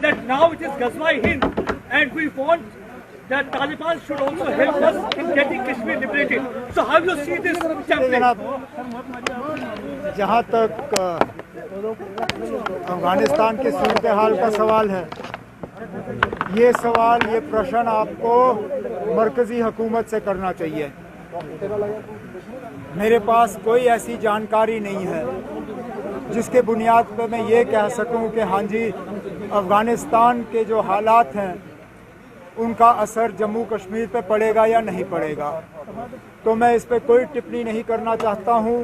that now it is Ghazwa Hind, and we want that Taliban should also help us in getting Kashmir liberated. So how do you see this template? जहाँ तक अफगानिस्तान के सूरत हाल का सवाल है, ये प्रश्न आपको मरकज़ी हुकूमत से करना चाहिए। मेरे पास कोई ऐसी जानकारी नहीं है जिसके बुनियाद पर मैं ये कह सकूं कि हाँ जी अफ़गानिस्तान के जो हालात हैं उनका असर जम्मू कश्मीर पे पड़ेगा या नहीं पड़ेगा। तो मैं इस पर कोई टिप्पणी नहीं करना चाहता हूँ।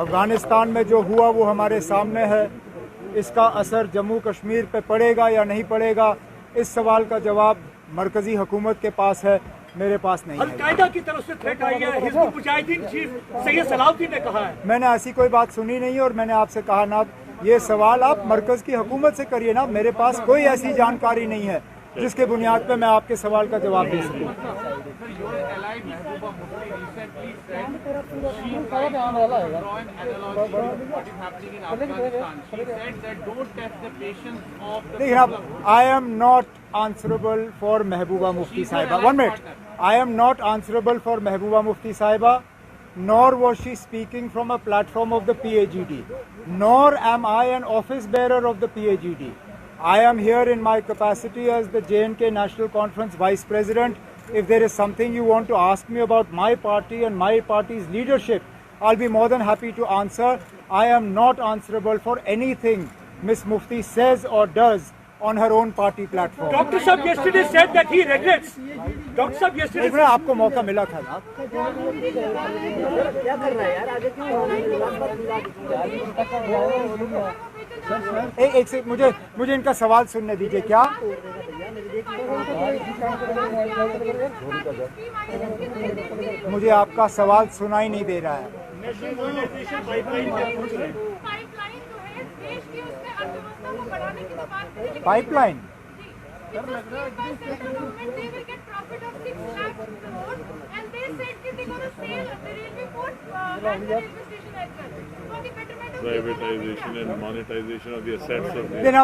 अफ़गानिस्तान में जो हुआ वो हमारे सामने है। इसका असर जम्मू कश्मीर पे पड़ेगा या नहीं पड़ेगा, इस सवाल का जवाब मरकज़ी हुकूमत के पास है, मेरे पास नहीं है। अल-कायदा की तरफ से थ्रेट आई है, हिज़्बुल मुजाहिदीन चीफ सैयद सलाहुद्दीन ने कहा है। मैंने ऐसी कोई बात सुनी नहीं और मैंने आपसे कहा ना, ये सवाल आप मरकज़ की हुकूमत से करिए ना। मेरे पास कोई ऐसी जानकारी नहीं है जिसके बुनियाद पर मैं आपके सवाल का जवाब दे सकूं। देखिए अब I am not answerable for Mehbooba Mufti Sahiba. 1 minute. I am not answerable for Mehbooba Mufti Sahiba, nor was she speaking from a platform of the PAGD, nor am I an office bearer of the PAGD. I am here in my capacity as the J&K National Conference Vice President. If there is something you want to ask me about my party and my party's leadership, I'll be more than happy to answer. I am not answerable for anything Miss Mufti says or does on her own party platform. Dr. Saab yesterday said that he regrets. Dr. Saab yesterday said आपको मौका मिला था ना। एक से मुझे इनका सवाल सुनने दीजिए। क्या मुझे आपका सवाल सुनाई नहीं दे रहा है। Pipeline privatization and monetization of the assets of the... Then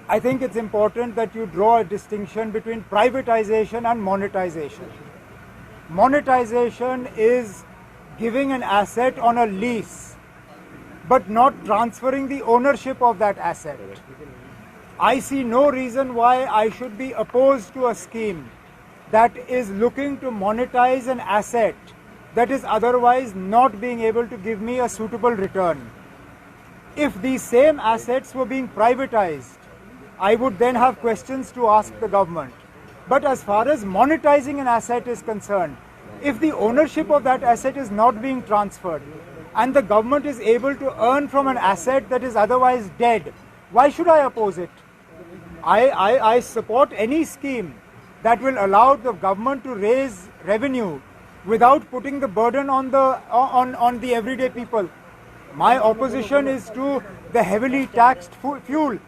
I think it's important that you draw a distinction between privatization and monetization. Monetization is giving an asset on a lease, but not transferring the ownership of that asset. I see no reason why I should be opposed to a scheme that is looking to monetize an asset that is otherwise not being able to give me a suitable return. If these same assets were being privatized, I would then have questions to ask the government. But as far as monetizing an asset is concerned, if the ownership of that asset is not being transferred and the government is able to earn from an asset that is otherwise dead, why should I oppose it? I support any scheme that will allow the government to raise revenue without putting the burden on the everyday people. My opposition is to the heavily taxed fuel,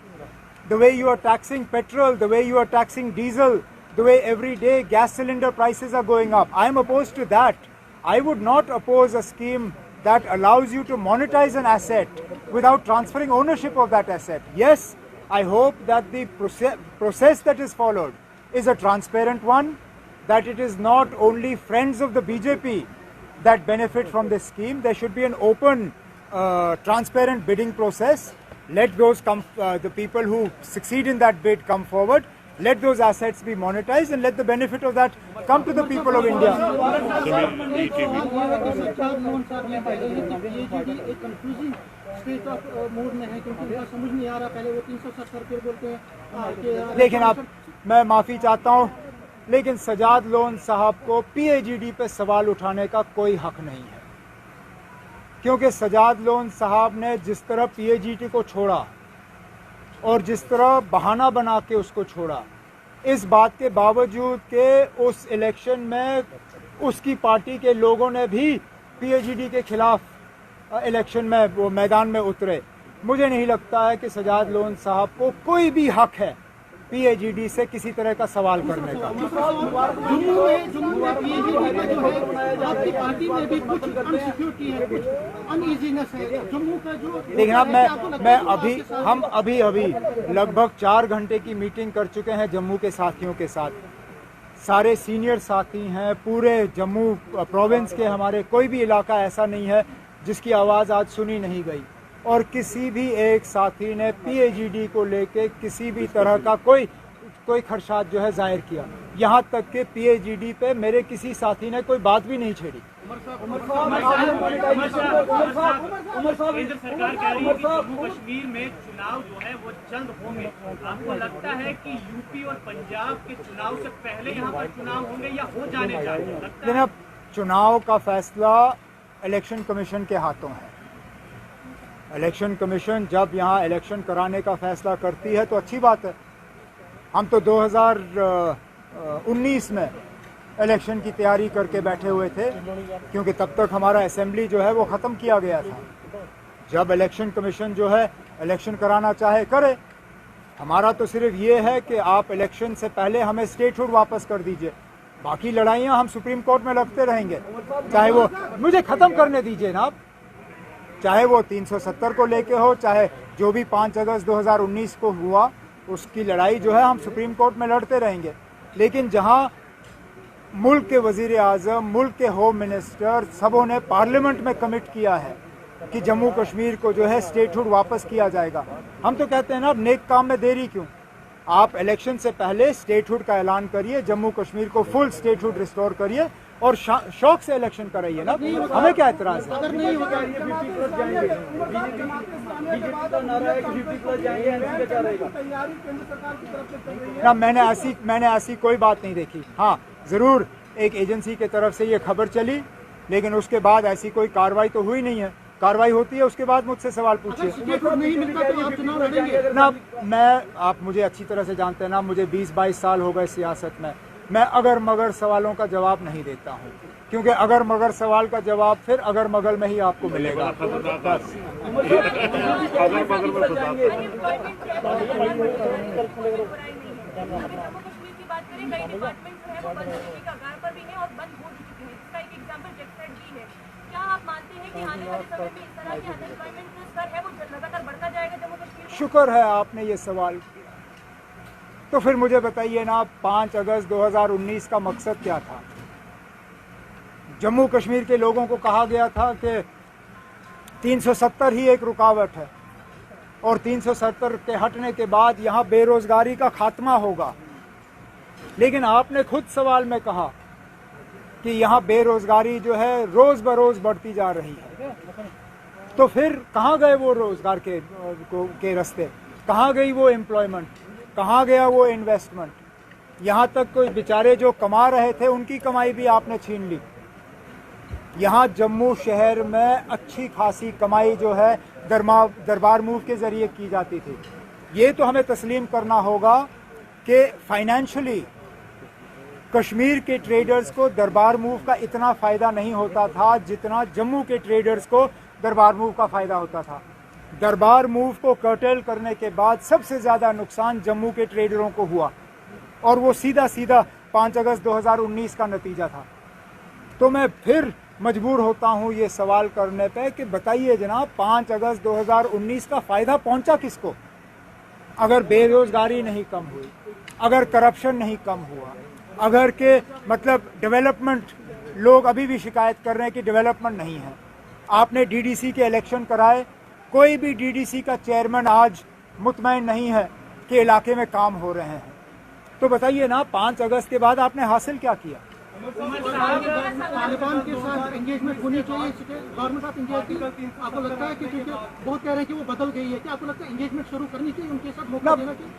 the way you are taxing petrol, the way you are taxing diesel, the way every day gas cylinder prices are going up. I am opposed to that. I would not oppose a scheme that allows you to monetize an asset without transferring ownership of that asset. Yes, I hope that the process that is followed is a transparent one, that it is not only friends of the BJP that benefit from this scheme. There should be an open, transparent bidding process. Let those the people who succeed in that bid come forward. Let those assets be monetized and let the benefit of that come to the people of India. लेकिन आप मैं माफ़ी चाहता हूँ, लेकिन Sajjad loan साहब को PAGD पे सवाल उठाने का कोई हक नहीं है, क्योंकि सजाद लोन साहब ने जिस तरह पीएजीडी को छोड़ा और जिस तरह बहाना बना के उसको छोड़ा, इस बात के बावजूद के उस इलेक्शन में उसकी पार्टी के लोगों ने भी पीएजीडी के खिलाफ इलेक्शन में वो मैदान में उतरे। मुझे नहीं लगता है कि सजाद लोन साहब को कोई भी हक है PAGD से किसी तरह का सवाल करने का। जम्मू में PAGD का जो है आपकी पार्टी में भी कुछ अनसिक्योरिटी है, कुछ अनईजीनेस है जम्मू का जो। लेकिन अब हम अभी लगभग 4 घंटे की मीटिंग कर चुके हैं जम्मू के साथियों के साथ। सारे सीनियर साथी हैं, पूरे जम्मू प्रोविंस के हमारे, कोई भी इलाका ऐसा नहीं है जिसकी आवाज़ आज सुनी नहीं गई। और किसी भी एक साथी ने PAGD को लेके किसी भी तरह का कोई खदशात जो है जाहिर किया। यहाँ तक कि PAGD पे मेरे किसी साथी ने कोई बात भी नहीं छेड़ी। केंद्र सरकार कह रही है कि जम्मू कश्मीर में चुनाव जो है वो जल्द होंगे। आपको लगता है कि यूपी और पंजाब के चुनाव से पहले यहाँ पर चुनाव होंगे या हो जाने चाहिए? लेकिन अब चुनाव का फैसला इलेक्शन कमीशन के हाथों है। इलेक्शन कमीशन जब यहाँ इलेक्शन कराने का फैसला करती है तो अच्छी बात है। हम तो 2019 में इलेक्शन की तैयारी करके बैठे हुए थे, क्योंकि तब तक हमारा असेंबली जो है वो ख़त्म किया गया था। जब इलेक्शन कमीशन जो है इलेक्शन कराना चाहे करे। हमारा तो सिर्फ ये है कि आप इलेक्शन से पहले हमें स्टेटहुड वापस कर दीजिए, बाकी लड़ाइयाँ हम सुप्रीम कोर्ट में लड़ते रहेंगे। चाहे वो, मुझे ख़त्म करने दीजिए ना आप, चाहे वो 370 को लेके हो, चाहे जो भी 5 अगस्त 2019 को हुआ उसकी लड़ाई जो है हम सुप्रीम कोर्ट में लड़ते रहेंगे। लेकिन जहां मुल्क के वजीर आज़म, मुल्क के होम मिनिस्टर सबों ने पार्लियामेंट में कमिट किया है कि जम्मू कश्मीर को जो है स्टेटहुड वापस किया जाएगा, हम तो कहते हैं ना अब नेक काम में देरी क्यों। आप इलेक्शन से पहले स्टेटहुड का ऐलान करिए, जम्मू कश्मीर को फुल स्टेटहुड रिस्टोर करिए और शौक से इलेक्शन कराइए ना, हमें क्या एतराज़ है। अगर नहीं होगा ना, मैंने ऐसी कोई बात नहीं देखी। हाँ, ज़रूर एक एजेंसी के तरफ से ये खबर चली, लेकिन उसके बाद ऐसी कोई कार्रवाई तो हुई नहीं है। कार्रवाई होती है उसके बाद मुझसे सवाल पूछिए नहीं मिलता तो आप चुनाव लड़ेंगे ना। आप मुझे अच्छी तरह से जानते हैं ना, मुझे 20-22 साल हो गए सियासत में। मैं अगर मगर सवालों का जवाब नहीं देता हूँ, क्योंकि अगर मगर सवाल का जवाब फिर अगर मगर में ही आपको मिलेगा। क्या आप मानते हैं कि आने वाले समय में इस तरह की अनएम्प्लॉयमेंट जो स्तर है वो लगातार बढ़ता जाएगा जम्मू कश्मीर? शुक्र है आपने ये सवाल किया। तो फिर मुझे बताइए ना, 5 अगस्त 2019 का मकसद क्या था? जम्मू कश्मीर के लोगों को कहा गया था कि 370 ही एक रुकावट है और 370 के हटने के बाद यहाँ बेरोजगारी का खात्मा होगा। लेकिन आपने खुद सवाल में कहा कि यहाँ बेरोजगारी जो है रोज बरोज बढ़ती जा रही है। तो फिर कहाँ गए वो रोजगार के रास्ते? कहाँ गई वो एम्प्लॉयमेंट? कहाँ गया वो इन्वेस्टमेंट? यहाँ तक कोई बेचारे जो कमा रहे थे उनकी कमाई भी आपने छीन ली। यहाँ जम्मू शहर में अच्छी खासी कमाई जो है दरबार मूव के ज़रिए की जाती थी। ये तो हमें तस्लीम करना होगा कि फाइनेंशियली कश्मीर के ट्रेडर्स को दरबार मूव का इतना फ़ायदा नहीं होता था जितना जम्मू के ट्रेडर्स को दरबार मूव का फ़ायदा होता था। दरबार मूव को कर्टेल करने के बाद सबसे ज़्यादा नुकसान जम्मू के ट्रेडरों को हुआ और वो सीधा 5 अगस्त 2019 का नतीजा था। तो मैं फिर मजबूर होता हूँ ये सवाल करने पे कि बताइए जनाब, 5 अगस्त 2019 का फ़ायदा पहुँचा किसको? अगर बेरोज़गारी नहीं कम हुई, अगर करप्शन नहीं कम हुआ, अगर के मतलब डेवलपमेंट, लोग अभी भी शिकायत कर रहे हैं कि डेवलपमेंट नहीं है। आपने DDC के इलेक्शन कराए, कोई भी DDC का चेयरमैन आज मुतमईन नहीं है कि इलाके में काम हो रहे हैं। तो बताइए ना, 5 अगस्त के बाद आपने हासिल क्या किया? तालिबान के साथ एंगेजमेंट होनी चाहिए, गवर्नमेंट ऑफ इंडिया की। आपको लगता है कि क्योंकि बहुत कह रहे हैं कि वो बदल गई है, क्या आपको लगता है एंगेजमेंट शुरू करनी चाहिए, उनके साथ मौका देना चाहिए?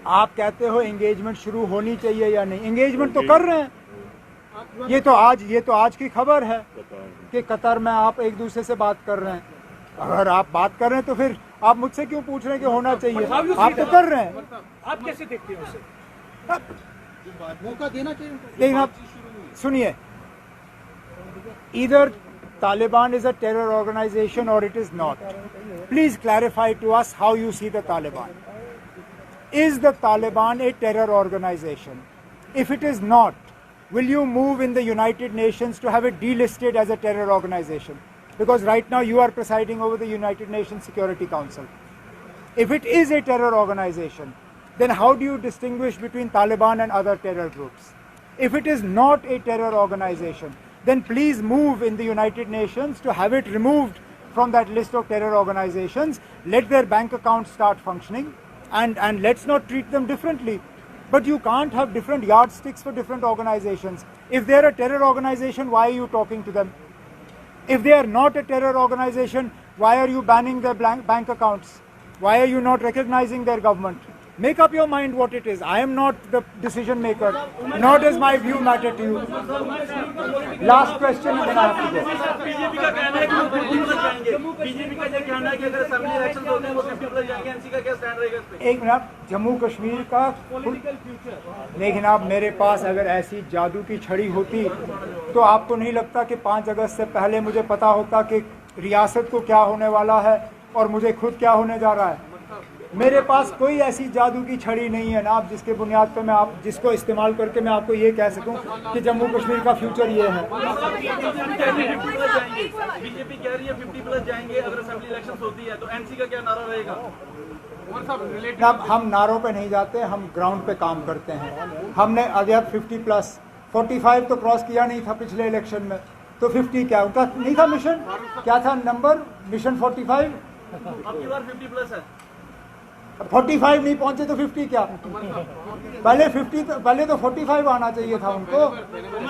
आप कहते हो एंगेजमेंट शुरू होनी चाहिए या नहीं? एंगेजमेंट तो कर रहे हैं। ये तो आज की खबर है कि कतर में आप एक दूसरे से बात कर रहे हैं। अगर आप बात कर रहे हैं तो फिर आप मुझसे क्यों पूछ रहे हैं कि होना चाहिए? आप तो कर रहे हैं। आप कैसे देखते हो उसे? मौका देना चाहिए। लेकिन आप सुनिए, either Taliban is a terror organization or it is not. Please clarify to us how you see the Taliban. is the Taliban a terror organization? If it is not, will you move in the United Nations to have it delisted as a terror organization? Because right now you are presiding over the United Nations Security Council. If it is a terror organization, then how do you distinguish between Taliban and other terror groups? If it is not a terror organization, then please move in the United Nations to have it removed from that list of terror organizations. Let their bank accounts start functioning, and let's not treat them differently. But you can't have different yardsticks for different organizations. If they are a terror organization, why are you talking to them? If they are not a terror organization, why are you banning their bank accounts? Why are you not recognizing their government? Make up your mind what it is. I am not the decision maker, nor does my view matter to you. Last question and then I have to go. BJP का कहना है कि वो 50+ जाएंगे। BJP का ये कहना है कि अगर असेंबली इलेक्शन होते हैं वो 50+ जाएंगे। एनसी का क्या स्टैंड रहेगा इस पे? एक मिनट, जम्मू कश्मीर का लेकिन आप मेरे पास अगर ऐसी जादू की छड़ी होती तो आपको नहीं लगता कि 5 अगस्त से पहले मुझे पता होता कि रियासत को क्या होने वाला है और मुझे खुद क्या होने जा रहा है? मेरे पास कोई ऐसी जादू की छड़ी नहीं है ना जिसके बुनियाद पर मैं आप जिसको इस्तेमाल करके मैं आपको ये कह सकूं कि जम्मू कश्मीर का फ्यूचर ये है। बीजेपी कह रही है 50+ जाएंगे अगर असेंबली इलेक्शन होती है, तो एनसी का क्या नारा रहेगा? अब हम नारों पे नहीं जाते, हम ग्राउंड पे काम करते हैं। हमने अगर 50+, 45 तो क्रॉस किया नहीं था पिछले इलेक्शन में, तो 50 क्या उनका नहीं था मिशन? क्या था नंबर? मिशन 45। अब की बार 50+ है। 45 नहीं पहुंचे तो 50 क्या? पहले तो 45 आना चाहिए था उनको।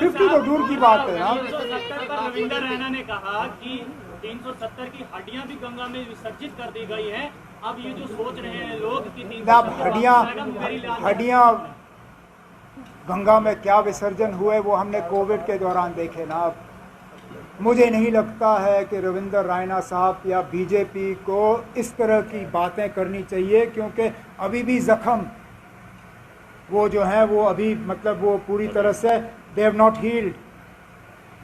50 तो दूर की बात है ना। 370 पर रविंदर रैना ने कहा कि 370 की हड्डियां भी गंगा में विसर्जित कर दी गई हैं। अब ये जो सोच रहे हैं लोग कि 370 हड्डियां गंगा में क्या विसर्जन हुए वो हमने कोविड के दौरान देखे ना। मुझे नहीं लगता है कि रविंदर रैना साहब या बीजेपी को इस तरह की बातें करनी चाहिए, क्योंकि अभी भी जख्म वो जो है वो अभी मतलब वो पूरी तरह से दे हैव नॉट हील्ड।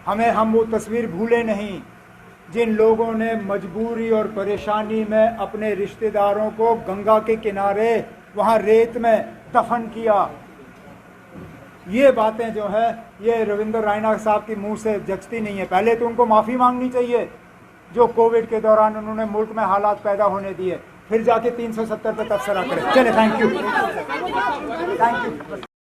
हम वो तस्वीर भूले नहीं जिन लोगों ने मजबूरी और परेशानी में अपने रिश्तेदारों को गंगा के किनारे वहाँ रेत में दफन किया। ये बातें जो है ये रविंदर रैना साहब के मुंह से जचती नहीं है। पहले तो उनको माफ़ी मांगनी चाहिए जो कोविड के दौरान उन्होंने मुल्क में हालात पैदा होने दिए, फिर जाके 370 पे तबसरा करें। चले, थैंक यू।